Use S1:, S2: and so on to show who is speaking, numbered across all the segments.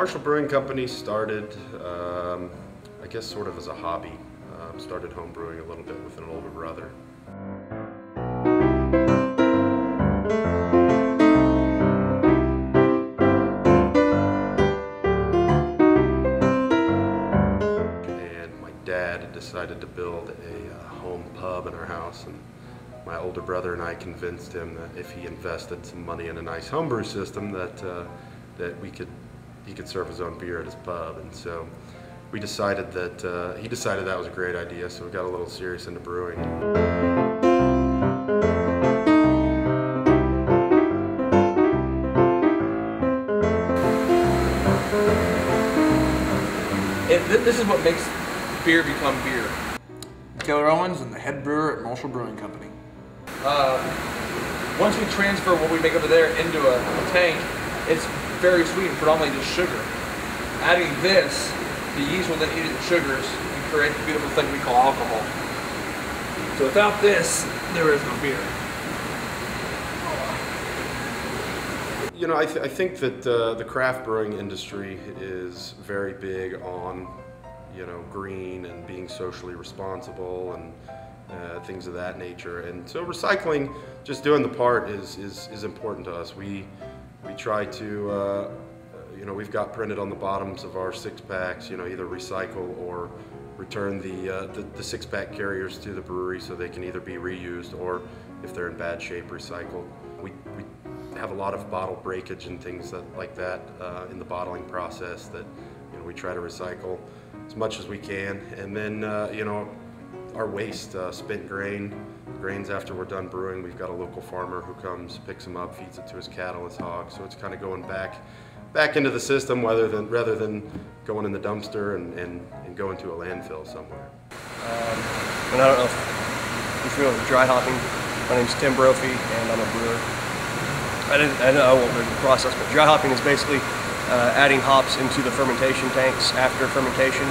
S1: Marshall Brewing Company started, I guess, sort of as a hobby. Started home brewing a little bit with an older brother. And my dad had decided to build a home pub in our house, and my older brother and I convinced him that if he invested some money in a nice homebrew system, that he could serve his own beer at his pub. And so we decided that he decided that was a great idea, so we got a little serious into brewing.
S2: This is what makes beer become beer.
S3: Taylor Owens, and the head brewer at Marshall Brewing Company.
S2: Once we transfer what we make over there into a tank, it's very sweet and predominantly just sugar. Adding this, the yeast will then eat the sugars and create the beautiful thing we call alcohol. So without this, there is no beer.
S1: You know, I think that the craft brewing industry is very big on, you know, green and being socially responsible and things of that nature. And so recycling, just doing the part, is important to us. We try to, you know, we've got printed on the bottoms of our six-packs, you know, either recycle or return the six-pack carriers to the brewery so they can either be reused or, if they're in bad shape, recycled. We have a lot of bottle breakage and things like that in the bottling process that, you know, we try to recycle as much as we can. And then, you know, our waste, spent grains after we're done brewing, we've got a local farmer who comes, picks them up, feeds it to his cattle, his hogs. So it's kind of going back into the system rather than going in the dumpster and going to a landfill somewhere.
S4: And I don't know if you're familiar with dry hopping. My name's Tim Brophy, and I'm a brewer. I won't go through the process, but dry hopping is basically adding hops into the fermentation tanks after fermentation.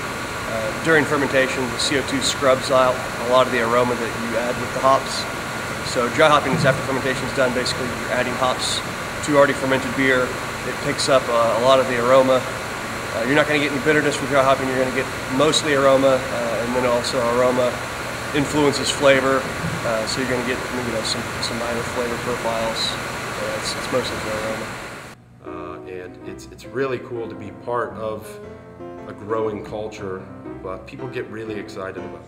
S4: During fermentation, the CO2 scrubs out a lot of the aroma that you add with the hops. So dry hopping is after fermentation is done. Basically, you're adding hops to already fermented beer. It picks up a lot of the aroma. You're not going to get any bitterness from dry hopping. You're going to get mostly aroma, and then also aroma influences flavor. So you're going to get, you know, some minor flavor profiles. It's mostly for aroma.
S1: And it's really cool to be part of a growing culture, but people get really excited about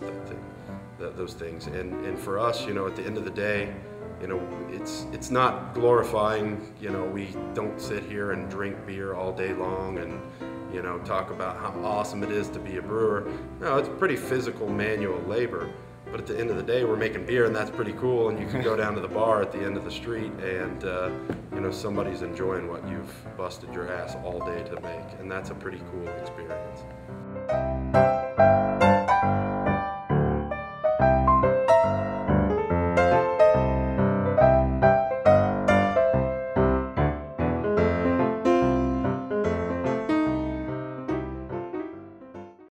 S1: those things. And for us, you know, at the end of the day, you know, it's not glorifying. You know, we don't sit here and drink beer all day long and, you know, talk about how awesome it is to be a brewer. No, it's pretty physical, manual labor. But at the end of the day, we're making beer, and that's pretty cool. And you can go down to the bar at the end of the street, and you know, somebody's enjoying what you've busted your ass all day to make, and that's a pretty cool experience.